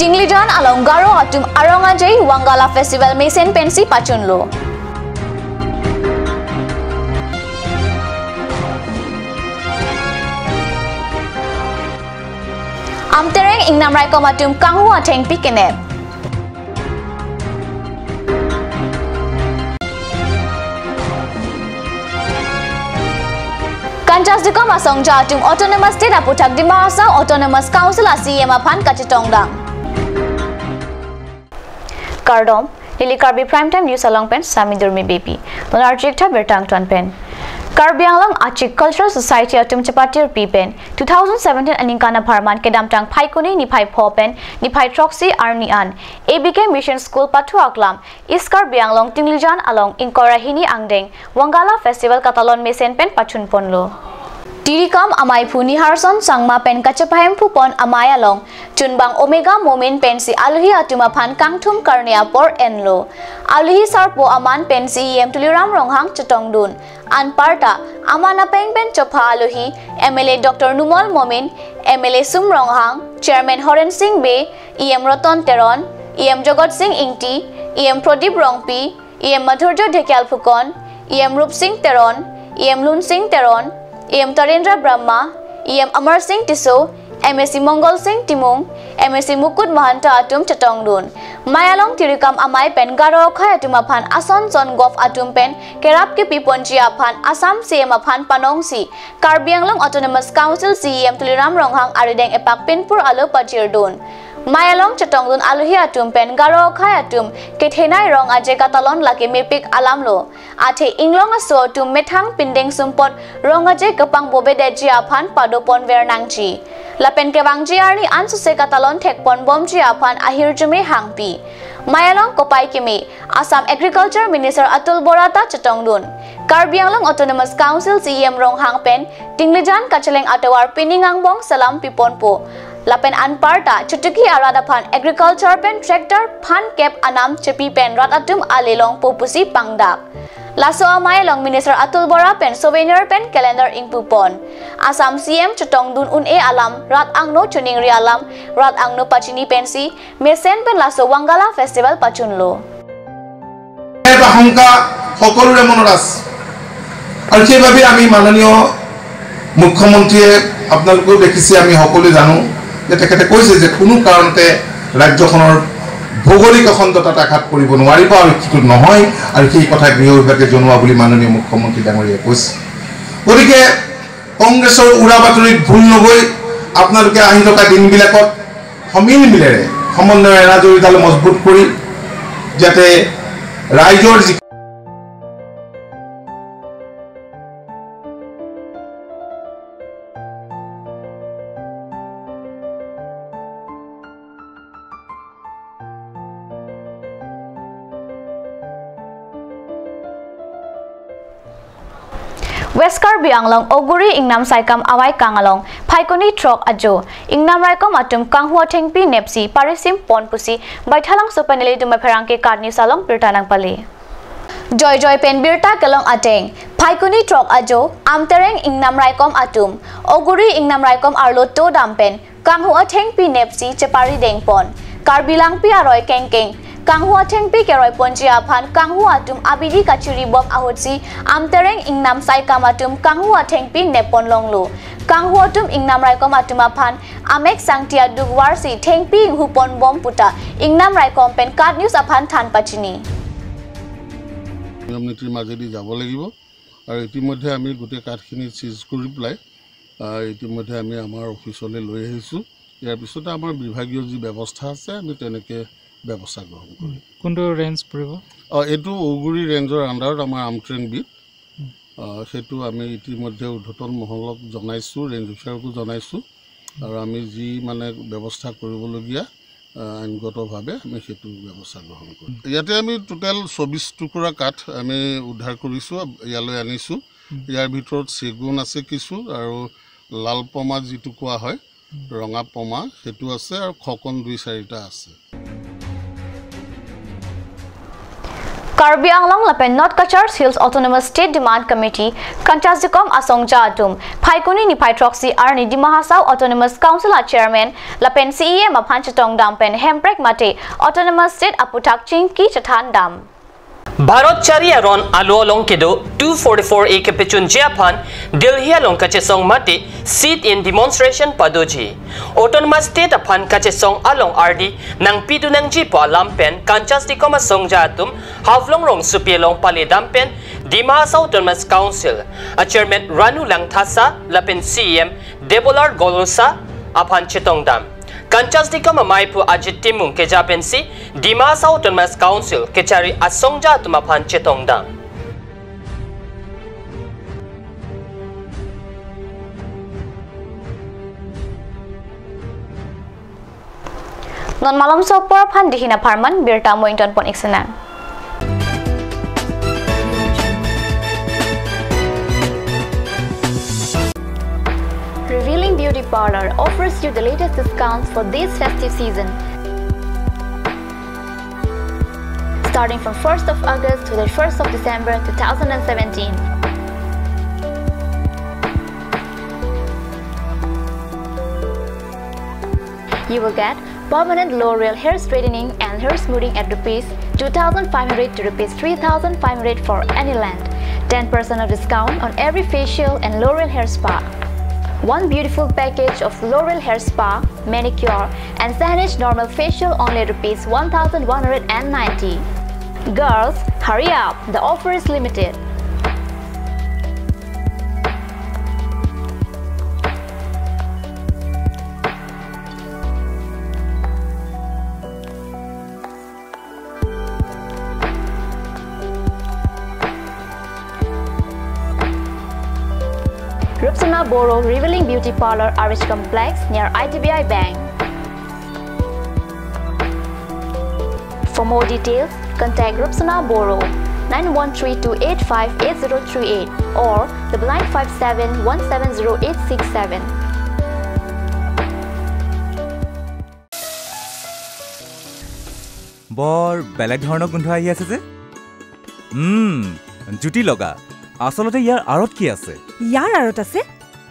Tinglijan along Garo atum Arongajay Wangala Festival Mesen Pensi Pachunlo. Amtereng ingnam rai komatum Kanghu ateng pikenep. Kanjas duka masong jatum Autonomous State aputak di Mahasa Autonomous Council ACM apan kacitongdang. Kardom, Lili Karbi Primetime News along pen Sami Durmi Baby. Donar jikta bertang tuan pen. Karbi Anglang Achik Cultural Society atum Chapatir Pipen 2017 aningkana Parman kedamtang Paikuni ni Pai Popen ni Pai Troxy Arnian ABK Mission School Patu Aklam Iskar Bianglong Tinglijan along Inkorahini Angdeng Wangala Festival Katalon Mesen Pen Pachun Ponlo. Dirikam amai puni harson sangma pen kacapahem pupon amai along chunbang omega momin pensi aluhi atuma pan kangthum karnia por enlo aluhi sarpo aman pensi yem tuliram ronghang chatongdun anparta amana peng pen chopha aluhi MLA Dr. Numol Momin MLA Sum Ronghang Chairman Horen Singh Be EM Roton Teron EM Jogot Singh Ingti EM Prodip Rongpi EM Madhurjo Dhekyal Phukon EM Rup Singh Teron EM Lun Singh Teron EM Tarendra Brahma, EM Amar Singh Tiso, MSc Mongol Singh Timung, MSc Mukut Mahanta Atum Chatongdun. Mayalong Tirikam Amai Pen Garo Khai Atum Apan Ason Son Gof Atum Pen, Kerap Ki Piponji Apan Assam CM Apan Panongsi, Karbi Anglong Autonomous Council CM Tuliram Ronghang Arideng Epak Pinpur Alo Pachirdun. Mayalong Chatongdun Aluhi Atum Pen Garo Khai Atum Kethenai Rong Aje Katalon Laki Mepik Alamlo Ate Inglong Aso Tum Methang Pindeng Sumpot Rong Aje Kepang Bobe Deji Apan Padopon Vernangji Lapen Kewangji Arni Ansuse Katalon Tekpon Bomji Apan Ahirjume Hangpi Mayalong Kopai Kimi Assam Agriculture Minister Atul Borata Chatongdun Karbi Anglong Autonomous Council CM Ronghang Pen Tinglijan Kacheleng Atawar Piningangbong Salam Piponpo Lapen Anparta Chutuki Aradapan Agriculture Pen Tractor Pan Kep Anam Chepi Pen Ratatum Alilong Popusi Pangdak Laso Amayalong Minister Atul Bora Pen Souvenir Pen Calendar Ingpupon Assam CM Chutongdun Une Alam Rat Angno Chuning Rialam Rat Angno Pachini Pensi Mesen Pen Laso Wangala Festival Pachunlo Hongka Hokolure Monoras Alchebabi Ami Mananio Mukhyamantrie Apnalko Dekhisi Ami Hokole Janu তেখেতে কৈছে যে কোনো কাৰণতে ৰাজ্যখনৰ ভৌগোলিক অখণ্ডতা আঘাত কৰিব নোৱাৰিব আৰু কিছু নহয় আৰু সেই কথা গৃহ বিভাগে জনোৱা বুলি মাননীয় মুখ্যমন্ত্ৰী ডাঙৰীয়াই কৈছে গতিকে কংগ্ৰেছৰ উৰা বাতৰিত ভুল নগৈ আপোনালোকে আহি থকা দিনবিলাকত সমিল মিলেৰে সমন্বয় এনাজৰিডাল মজবুত কৰি যাতে ৰাইজৰ West Karbi Anglong Oguri Ingnam Saikam Awai Kangalong Paikoni Trok Ajo Ingnam Raikom Atum Kanghua Tengpi Nepsi Parisim Ponpusi Baithalang Supanili Dumaperangke Karni Salong Birtanang Pali Joy Joy Pen Birta Kalong Ateng Paikoni Trok Ajo Amtereng Ingnam Raikom Atum Oguri Ingnam Raikom Arlo To Dampen Kanghua Tengpi Nepsi Chepari Dengpon Karbilang Pi Aroy Kengkeng Kanghua Tengpi Keroy Ponji Apan Kanghua Atum Abidi Kachuri Bom Ahutsi Amtereng Ingnam Saikam Atum Kanghua Tengpi Nepon Longlu Kanghua Atum Ingnam Raikom Atum Apan Amek Sangtia Dugwarsi Tengpi Hupon Bom Puta Ingnam Raikom Pen Card News Apan Tan Pachini Community Majedi যাব লাগিব আৰু ইতিমধ্যে আমি গোটে কাঠখিনি চিজ কৰি ply ইতিমধ্যে আমি আমাৰ অফিচলৈ লৈ আহিছো ইয়াৰ পিছত আমাৰ বিভাগীয় যি ব্যৱস্থা আছে আমি তেনেকে ব্যৱস্থা গ্ৰহণ কৰিম কোনটো ৰেঞ্জ পৰিব এটো ওগুৰি ৰেঞ্জৰ আন্ডাৰত আমাৰ আমট্ৰেং বিট সেটো আমি ইতিমধ্যে উদ্ধতন মহলক জনাইছো ৰেঞ্জ অফিচাৰকো জনাইছো আৰু আমি যি মানে ব্যৱস্থা কৰিবলগীয়া আইনগতভাৱে আমি সেটো ব্যৱস্থা গ্ৰহণ কৰিম ইয়াতে আমি টোটাল 24 টুকুৰা কাঠ আমি উদ্ধাৰ কৰিছো ইয়ালৈ আনিছো ইয়াৰ ভিতৰত চেগুন আছে কিছু আৰু লাল পমা যিটো কোৱা হয় ৰঙা পমা সেটো আছে আৰু খকন 2-4টা আছে Karbi Anglong lapen North Kachar Hills Autonomous State Demand Committee Kanchasikom Asongja Atum Phaikuni ni Phaitroxi Arni Dimahasau Autonomous Council Chairman lapen CEM Aphanchatong Dampen Hemprek Mate Autonomous State Aputak Chingki Chathan Dam Bharat Chariaron Alolong Kedo 244 A Kapechun Japan Delhi along Kachesong Mate sit in demonstration Padoji Autonomous State upon Kachesong along RD Nang Pidu Nang Jipo Lampen Kanchas di Koma Songjatum Havlong Rong Supielong Pale Dampen Dimas Autonomous Council a Chairman Ranu Lang Thasa Lapen CM Debolar Golosa upon Chetong Dam Kanchas di Koma Maipu Ajit Timung Kejapensi Dimas Autonomous Council Kechari Asongja Tumapan Chetong Dam Non malam sopor pan dihina parman birta mointon pon iksenang Revealing Beauty Parlor offers you the latest discounts for this festive season. Starting from 1st of August to the 1st of December 2017. You will get permanent L'Oreal hair straightening and hair smoothing at Rs 2,500 to Rs 3,500 for any length. 10% of discount on every facial and L'Oreal hair spa. One beautiful package of L'Oreal hair spa, manicure and Sahanage normal facial only Rs 1,190. Girls, hurry up! The offer is limited. Rupsana Boro Revealing Beauty Parlor RH Complex near ITBI Bank. For more details, contact Rupsana Boro 9132858038 or 9957170867. Bor beleg dhornor gundho ahi ase je? Juti loga. আসলতে ইয়াৰ আৰত কি আছে ইয়াৰ আৰত আছে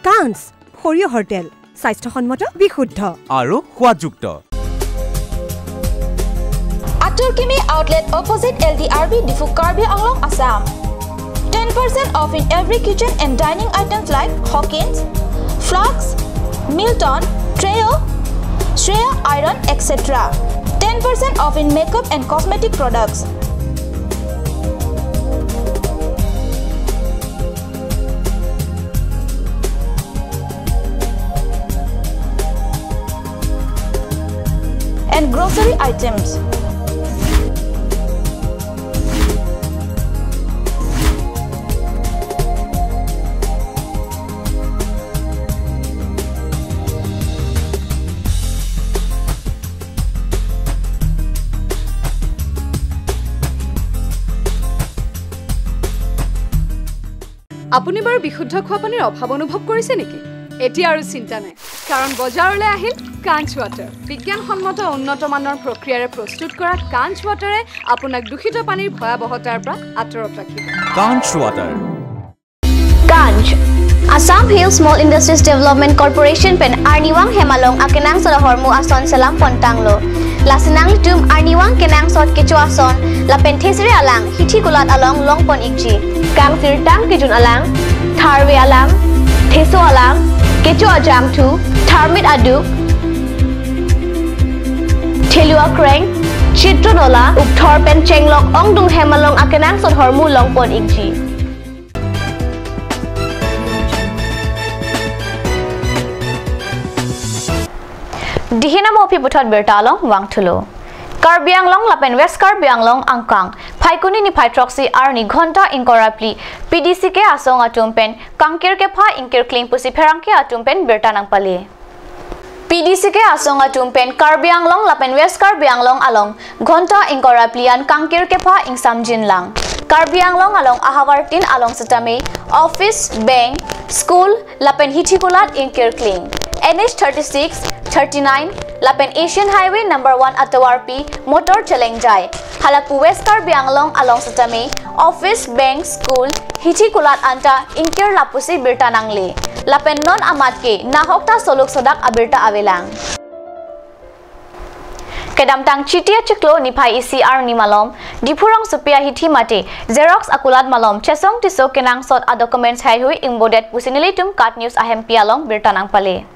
কান্স খৰিয় hotel স্বাস্থ্যসন্মত বিশুদ্ধ আৰু সোৱাদযুক্ত আটৰ কিমি outlet opposite LDRB Diphu Karbi Anglong Assam 10% off in every kitchen and dining items like Hawkins, Flux, Milton, Treo, Shreya Iron, etc. 10% off in makeup and cosmetic products. And grocery items. আপুনি বাৰু বিশুদ্ধ খোৱা পানীৰ অভাৱ অনুভৱ কৰিছে নেকি এতিয়া আৰু চিন্তা নাই কাৰণ বজাৰলৈ আহিল কাঞ্চ ৱাটাৰ বিজ্ঞানসন্মত উন্নত মানৰ প্ৰক্ৰিয়াৰে প্ৰস্তুত কৰা কাঞ্চ ৱাটাৰে আপোনাক দূষিত পানীৰ ভয়াবহতাৰ পৰা আঁতৰত ৰাখিব কাঞ্চ water Kanch Assam Hills Small Industries Development Corporation pen Arniwang Hemalong akenang sa hormu ason selam pontanglo lasinang tum Arniwang kenang sot kecu ason la penthesri alang hithi kulat along longpon ikji kang sirtang kijun alang tharwe alang theso alang kecu ajam thu tharmit adu thelua kreng chitronola upthor pen chenglok ongdung Hemalong akenang sot hormu longpon ikji Dihina mo piputot bertalong wang tulo. Karbi Anglong lapen West Karbi Anglong angkang. Phaikuni ni Phaitroxi arni ghonta incorruptly. PDC ke asong atumpen kangkir ke pha inkir kling pusi pherang ke atumpen bertanang pali. PDC ke asong atumpen Karbi Anglong lapen West Karbi Anglong along ghonta incorruptly an kangkir ke pha ingsam jin lang. Karbi Anglong along ahawartin along satame office bank school lapen hitikulat inkir kling. NH 36 39 Lapen Asian Highway number 1 Atawarpi Motor Chalengjai Halaku West Karbi Anglong along Satame, office, bank, school, Hichi Kulat Anta, Inkir Lapusi Birta Nangle, Lapen non Amatke, Nahokta Soluk Sodak Abirta Avelang. Kedamtang Chitia Chiklo Nipai ECR ni malom, Dipurong Supia Hiti Mate, Xerox Akulat Malom, Chesong Tiso Kenang Sot a documents Hai Imbodet Pusinilitum Kat News Ahem Pialong Birtanang Pale.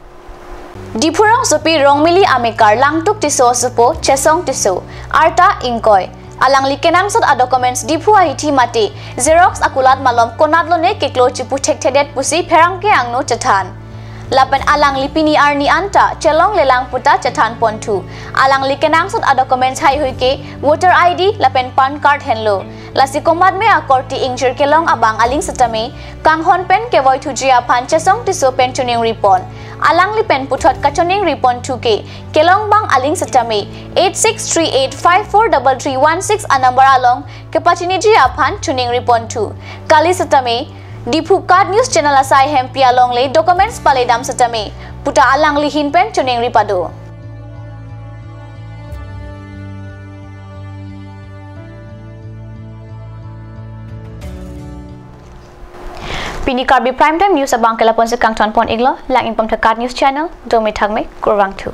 Dipurong Supi Rongmili Amikar Langtuk Tiso Supo, Chesong Tiso, Arta Inkoy, Alang Likenang Sot a documents Dipua Hiti Mate, Xerox Akulat Malom Konadlone Kiklo Chipu Tektedet Pusi Perangke Angno Chatan. Lapan alang lipini arni anta celong lelang puta chatan pontu alang likenang sot a documents hai huike voter ID lapen pan card henlo lasi komad me akorti injur kelong abang aling setame kanghon pen kevoi thujia pan chesong tiso pensioning ripon alang lipen puthot kachoning ripon 2k kelong bang aling setame 8638543316 a number along kepachini jia pan tuning ripon 2 kali setame Dipu Card News Channel asai hempia long le documents pale dam satame puta alang lihin pen chuning ripado. Pini Karbi Primetime News abang kelapon sekang tuan pon iglo lang impam Card News Channel domi thagme kurwang tu.